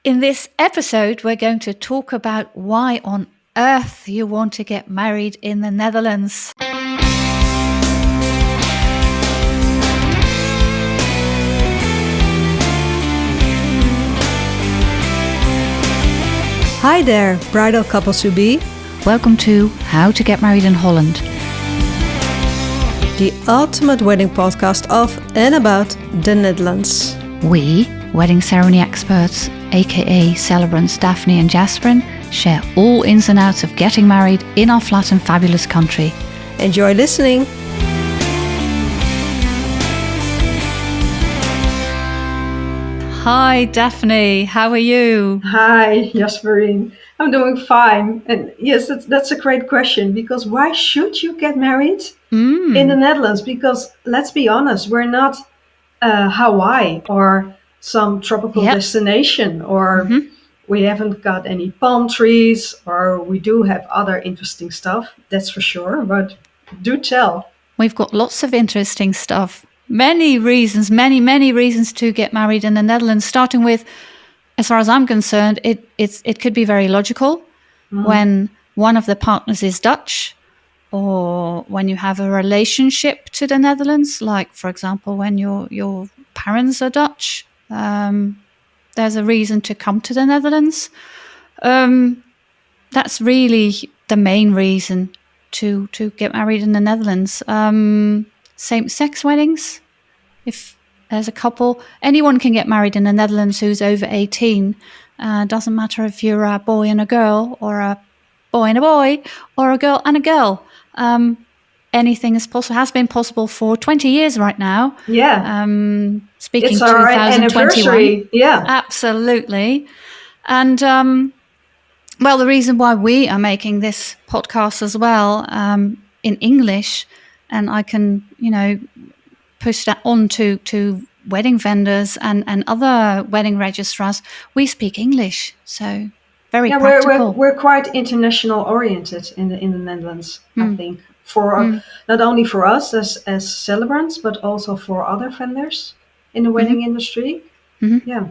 In this episode, we're going to talk about why on earth you want to get married in the Netherlands. Hi there, bridal couples to be. Welcome to How to Get Married in Holland. The ultimate wedding podcast of and about the Netherlands. We, wedding ceremony experts, aka celebrants Daphne and Jasperien, share all ins and outs of getting married in our flat and fabulous country. Enjoy listening. Hi Daphne, how are you? Hi, Jasperien. I'm doing fine. And yes, that's a great question, because why should you get married in the Netherlands? Because let's be honest, we're not Hawaii or some tropical destination, or we haven't got any palm trees, or we do have other interesting stuff, that's for sure. But do tell. We've got lots of interesting stuff. Many reasons, many reasons to get married in the Netherlands, starting with, as far as I'm concerned, it could be very logical when one of the partners is Dutch, or when you have a relationship to the Netherlands, like, for example, when your parents are Dutch. There's a reason to come to the Netherlands. That's really the main reason to get married in the Netherlands. Same-sex weddings. If there's a couple, anyone can get married in the Netherlands who's over 18. Doesn't matter if you're a boy and a girl, or a boy and a boy, or a girl and a girl. Anything is possible. Has been possible for 20 years right now. Yeah. Speaking it's our 2021. anniversary. Yeah. Absolutely. And well, the reason why we are making this podcast as well in English, and I can, push that on to wedding vendors and other wedding registrars. We speak English, so very practical. We're quite international oriented in the Netherlands. I think for not only for us as celebrants, but also for other vendors in the wedding industry. Yeah,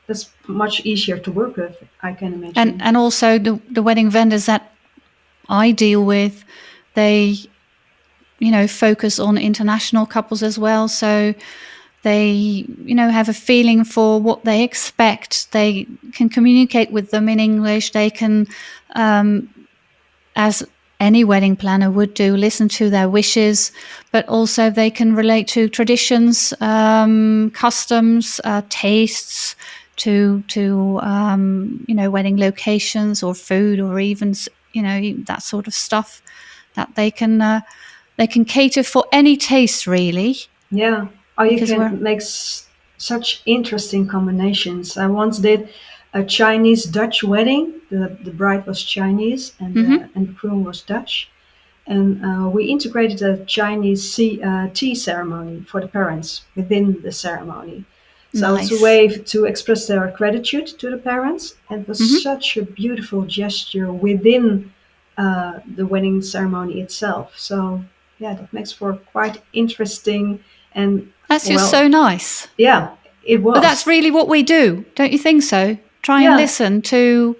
that's much easier to work with, I can imagine. And also the wedding vendors that I deal with, they focus on international couples as well. So they, have a feeling for what they expect. They can communicate with them in English. They can, as any wedding planner would do, listen to their wishes, but also they can relate to traditions, customs, tastes, to wedding locations or food, or even, that sort of stuff that they can cater for any taste, really. Yeah. Oh, you can make such interesting combinations. I once did a Chinese-Dutch wedding. The bride was Chinese and the groom was Dutch. And we integrated a Chinese tea ceremony for the parents within the ceremony. So Nice. It's a way to express their gratitude to the parents. And it was such a beautiful gesture within the wedding ceremony itself. So yeah, that makes for quite interesting and That's just so nice. Yeah, it was. But that's really what we do, don't you think so? Try and listen to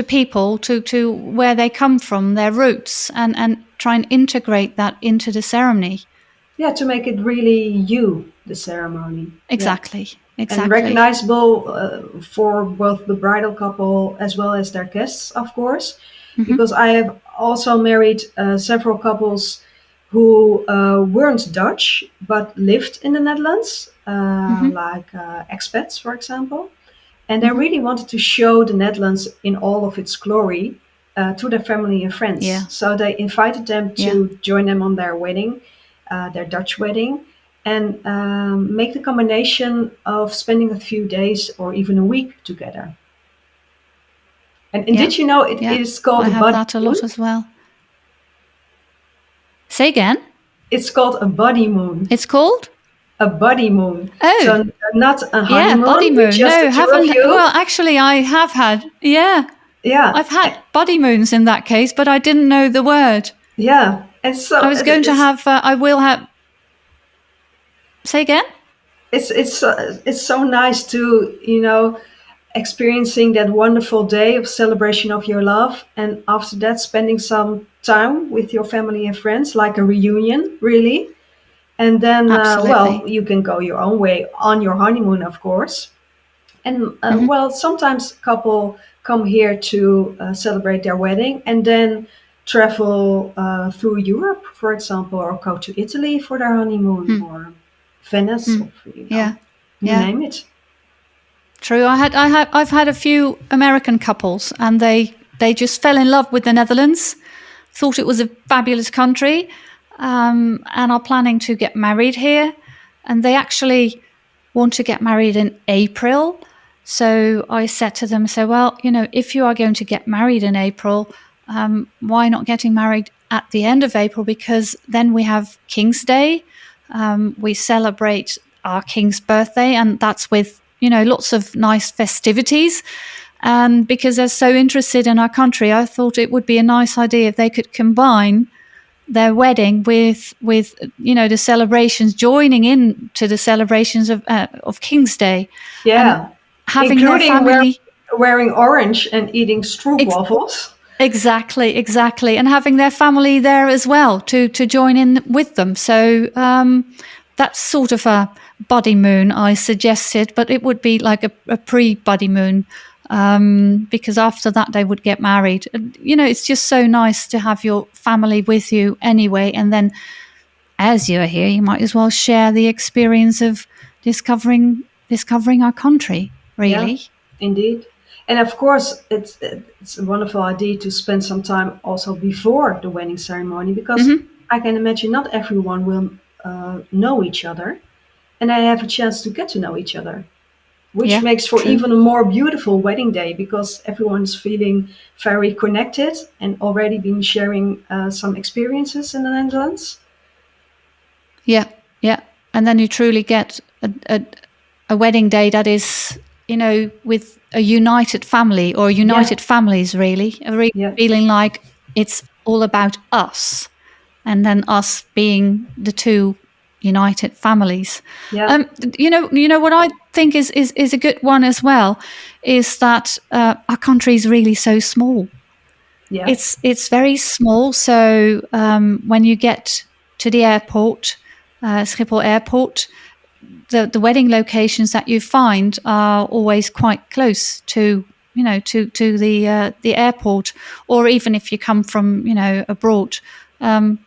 people, to where they come from, their roots, and try and integrate that into the ceremony. Yeah, to make it really the ceremony. Exactly. And recognizable for both the bridal couple as well as their guests, of course. Because I have also married several couples who weren't Dutch but lived in the Netherlands, like expats, for example. And they really wanted to show the Netherlands in all of its glory to their family and friends. Yeah. So they invited them to join them on their wedding, their Dutch wedding, and make the combination of spending a few days or even a week together. And did you know it is called I a have buddy that a moon? lot as well. Say again? It's called a buddy moon. It's called? A buddy moon. Oh. So not a honeymoon. Yeah, buddy moon. Just No, the two haven't. of you. Well, actually, I have had. Yeah. Yeah. I've had buddy moons in that case, but I didn't know the word. Yeah. And so I was going to have. I will have. Say again? it's so nice to, experiencing that wonderful day of celebration of your love, and after that spending some time with your family and friends, like a reunion, really. And then, well, Absolutely. you can go your own way on your honeymoon, of course. And Hmm. well, sometimes couple come here to celebrate their wedding and then travel through Europe, for example, or go to Italy for their honeymoon, Mm. or Venice, Mm. or Yeah. you Yeah. name it. True. I've had a few American couples, and they just fell in love with the Netherlands, thought it was a fabulous country, and are planning to get married here. And they actually want to get married in April. So I said to them, "So, well, if you are going to get married in April, why not getting married at the end of April? Because then we have King's Day. We celebrate our King's birthday, and that's with lots of nice festivities. And because they're so interested in our country, I thought it would be a nice idea if they could combine their wedding with the celebrations, joining in to the celebrations of King's Day, and Yeah, having their including family wearing orange and eating ex- stroopwafels. exactly, and having their family there as well to join in with them. So that's sort of a buddy moon I suggested, but it would be like a pre-buddy moon, because after that they would get married. And, it's just so nice to have your family with you anyway. And then as you're here, you might as well share the experience of discovering our country, Yeah, really. indeed. And of course, it's a wonderful idea to spend some time also before the wedding ceremony, because Hmm. I can imagine not everyone will know each other, and I have a chance to get to know each other, which Yeah, makes for true. even a more beautiful wedding day, because everyone's feeling very connected and already been sharing some experiences in the Netherlands. Yeah, yeah. And then you truly get a wedding day that is, with a united family, or Yeah, united families, really. A really yeah, feeling like it's all about us, and then us being the two united families. yeah, What I think is a good one as well is that our country is really so small. yeah, It's very small. So when you get to the airport, Schiphol Airport, the wedding locations that you find are always quite close to the airport, or even if you come from abroad, um,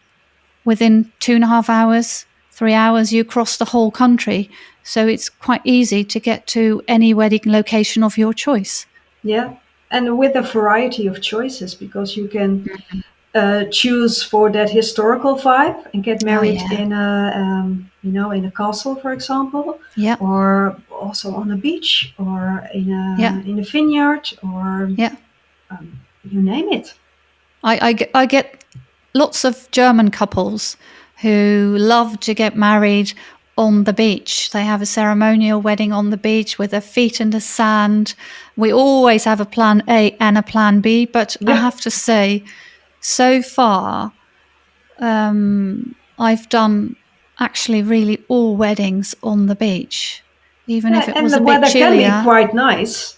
within 2.5 hours, 3 hours, you cross the whole country. So it's quite easy to get to any wedding location of your choice. yeah. And with a variety of choices, because you can choose for that historical vibe and get Oh married yeah, in a castle, for example, yeah, or also on a beach, or yeah, in a vineyard, or yeah. you name it. I get lots of German couples who love to get married on the beach. They have a ceremonial wedding on the beach with their feet in the sand. We always have a plan A and a plan B, but I Yeah, have to say, so far, I've done actually really all weddings on the beach, even if yeah, it and was the a bit weather can be chillier. quite nice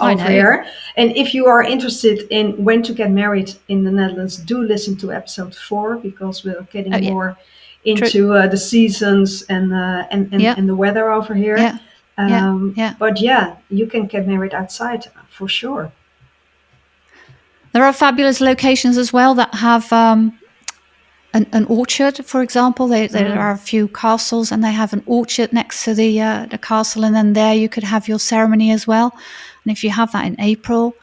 I over know. here. And if you are interested in when to get married in the Netherlands, do listen to episode 4, because we're Oh getting yeah, more true. into the seasons and Yeah, and the weather over here. yeah, yeah, yeah. But yeah, you can get married outside for sure. There are fabulous locations as well that have an orchard, for example. There Mm. are a few castles, and they have an orchard next to the castle, and then there you could have your ceremony as well. And if you have that in April,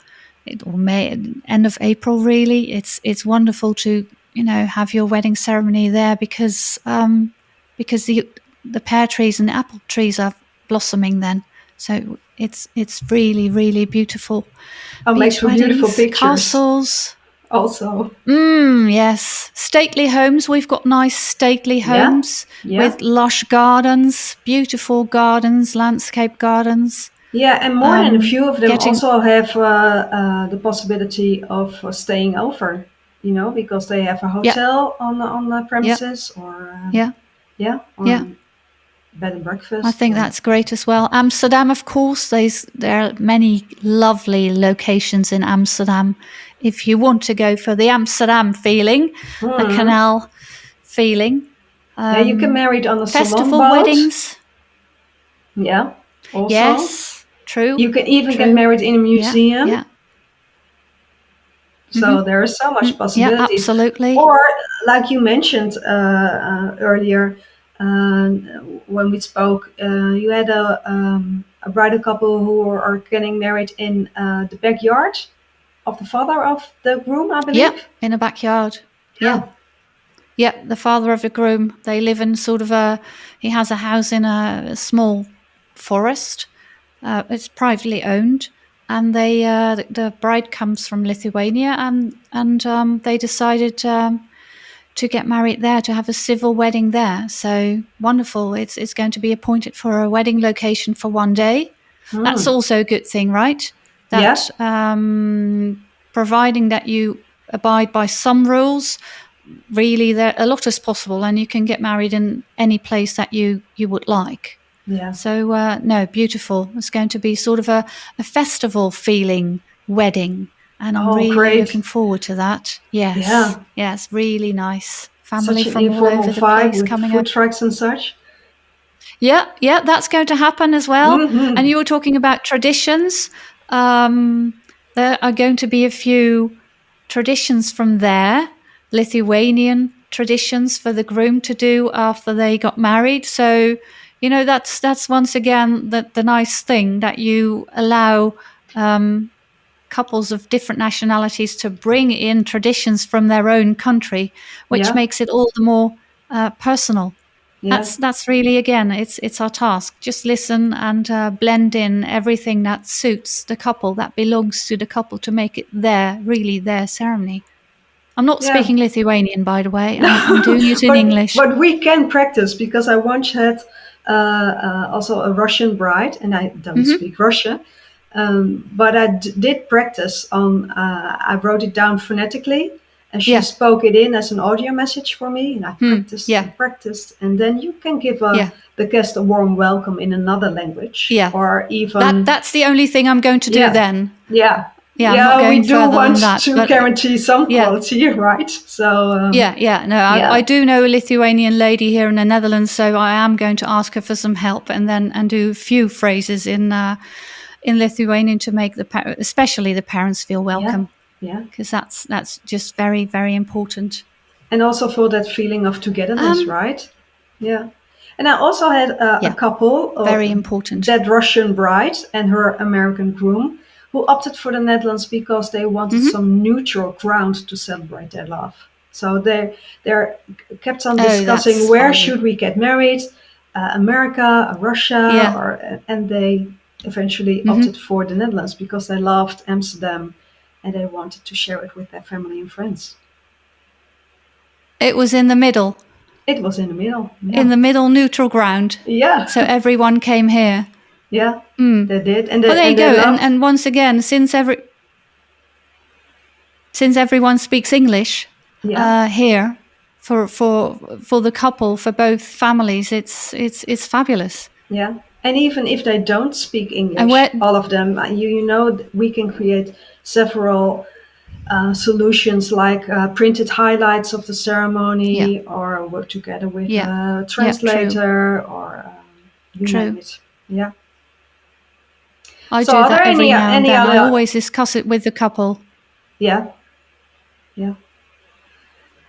or May, end of April, really, it's wonderful to have your wedding ceremony there, because the pear trees and the apple trees are blossoming then. So it's really really beautiful. Oh, makes Beach for beautiful weddings, pictures castles. also. Yes. Stately homes. We've got nice stately Yeah, homes yeah. with lush gardens, beautiful gardens, landscape gardens. Yeah, and more than a few of them Getting, also have the possibility of staying over, because they have a yeah, hotel on the yeah, premises, or yeah, yeah, yeah. or bed and breakfast. I think that's great as well. Amsterdam, of course, there are many lovely locations in Amsterdam. If you want to go for the Amsterdam feeling, the canal feeling. You can marry it on a salon Festival boat. weddings. Yeah, also. Yes, true. You can even get married in a museum. Yeah. So there is so much possibilities. Yeah, absolutely. Or, like you mentioned earlier, when we spoke, you had a bridal couple who are getting married in the backyard of the father of the groom, I believe. Yeah, in a backyard. Yeah. Yeah, the father of the groom. They live in he has a house in a small forest. It's privately owned. And the bride comes from Lithuania, and they decided to get married there, to have a civil wedding there. So wonderful! It's going to be appointed for a wedding location for one day. That's also a good thing, right? That providing that you abide by some rules, really, a lot is possible, and you can get married in any place that you would like. Yeah. So, no, beautiful. It's going to be sort of a festival feeling wedding. And I'm really looking forward to that. Yes. Yeah. Yes, really nice. Family Such an from all over the place with coming food up. trucks and such. Yeah, that's going to happen as well. Mm-hmm. And you were talking about traditions. There are going to be a few traditions from there, Lithuanian traditions for the groom to do after they got married. So, that's once again the nice thing, that you allow couples of different nationalities to bring in traditions from their own country, which makes it all the more personal. Yeah. That's really, again, it's our task. Just listen and blend in everything that suits the couple, that belongs to the couple, to make it really their ceremony. I'm not speaking Lithuanian, by the way. I'm doing it in English. But we can practice, because I once had also a Russian bride, and I don't speak Russian. But I did practice on, I wrote it down phonetically, and she spoke it in as an audio message for me, and I practiced and practiced. And then you can give the guest a warm welcome in another language. Yeah. Or even... That's the only thing I'm going to do then. Yeah. Yeah, we do want to guarantee some quality, right? So I do know a Lithuanian lady here in the Netherlands, so I am going to ask her for some help, and do a few phrases in Lithuanian to make especially the parents feel welcome. Yeah, because that's just very, very important. And also for that feeling of togetherness, right? Yeah. And I also had a couple, very important, that Russian bride and her American groom, who opted for the Netherlands because they wanted some neutral ground to celebrate their love. So they're kept on discussing where should we get married, America, Russia, and they eventually opted for the Netherlands because they loved Amsterdam and they wanted to share it with their family and friends. It was in the middle. It was in the middle. Yeah. In the middle, neutral ground. Yeah. So everyone came here. Yeah, they did. And there you go. And once again, since everyone speaks English here, for the couple, for both families, it's fabulous. Yeah, and even if they don't speak English, all of them, we can create several solutions, like printed highlights of the ceremony, or work together with a translator, or you name it. Yeah. I do that every now and then. I always discuss it with the couple. Yeah.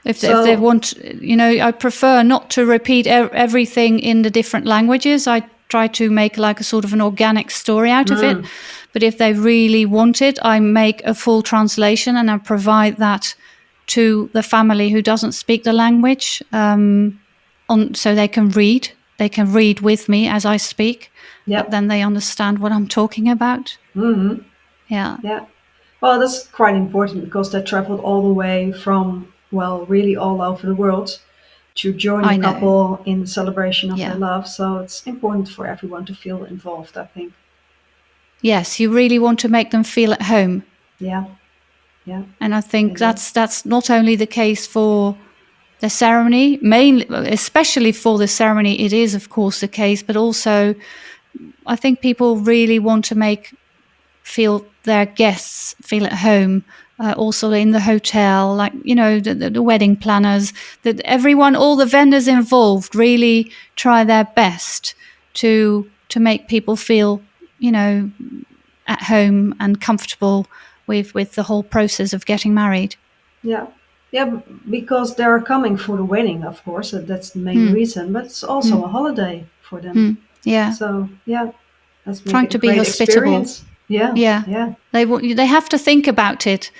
If they want, I prefer not to repeat everything in the different languages. I try to make like a sort of an organic story out of it. But if they really want it, I make a full translation and I provide that to the family who doesn't speak the language, so they can read. They can read with me as I speak. But then they understand what I'm talking about. Mm-hmm. Yeah. Well, that's quite important because they traveled all the way from, really all over the world to join the couple in the celebration of their love. So it's important for everyone to feel involved, I think. Yes, you really want to make them feel at home. Yeah. And I think that's not only the case for the ceremony, mainly, especially for the ceremony, it is of course the case, but also I think people really want to feel their guests feel at home, also in the hotel, like, the wedding planners, that everyone, all the vendors involved really try their best to make people feel, at home and comfortable with the whole process of getting married. Yeah. Yeah, because they're coming for the wedding, of course. That's the main reason. But it's also a holiday for them. Yeah. So, yeah, let's make Trying it to a be great hospitable. experience. Yeah. Yeah. Yeah. They have to think about it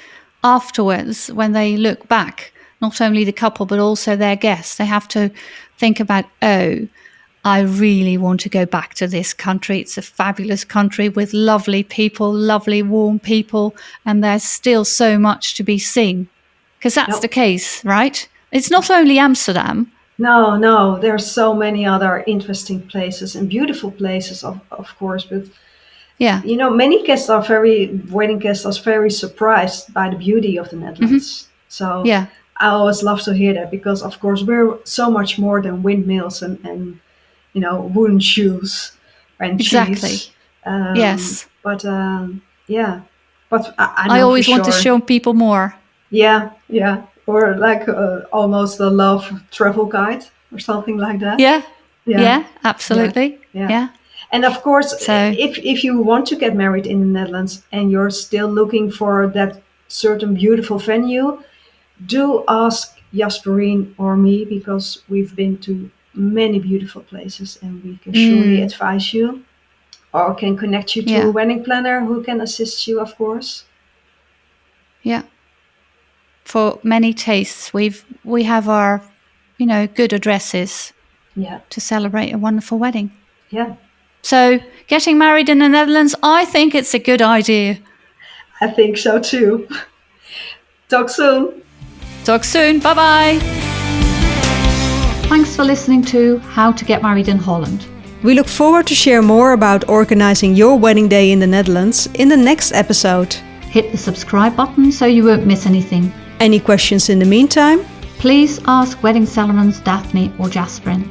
afterwards when they look back, not only the couple, but also their guests. They have to think about, I really want to go back to this country. It's a fabulous country with lovely people, lovely warm people, and there's still so much to be seen. Because that's the case, right? It's not only Amsterdam. No, there's so many other interesting places and beautiful places, of course. But yeah, many wedding guests are very surprised by the beauty of the Netherlands. So yeah, I always love to hear that, because of course we're so much more than windmills and wooden shoes and cheese. Yes, but yeah, but I know I always for want to sure. show people more. Yeah, or like almost a love travel guide or something like that. Yeah, absolutely. Yeah. And of course, So if you want to get married in the Netherlands and you're still looking for that certain beautiful venue, do ask Jasperien or me, because we've been to many beautiful places and we can surely advise you, or can connect you to a wedding planner who can assist you, of course. Yeah. For many tastes, we have our, good addresses. Yeah. To celebrate a wonderful wedding. Yeah. So, getting married in the Netherlands, I think it's a good idea. I think so too. Talk soon. Talk soon. Bye-bye. Thanks for listening to How to Get Married in Holland. We look forward to share more about organizing your wedding day in the Netherlands in the next episode. Hit the subscribe button so you won't miss anything. Any questions in the meantime? Please ask wedding celebrants Daphne or Jasperien.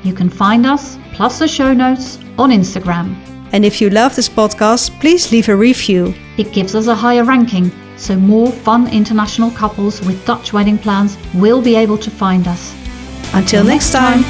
You can find us, plus the show notes, on Instagram. And if you love this podcast, please leave a review. It gives us a higher ranking, so more fun international couples with Dutch wedding plans will be able to find us. Until next time.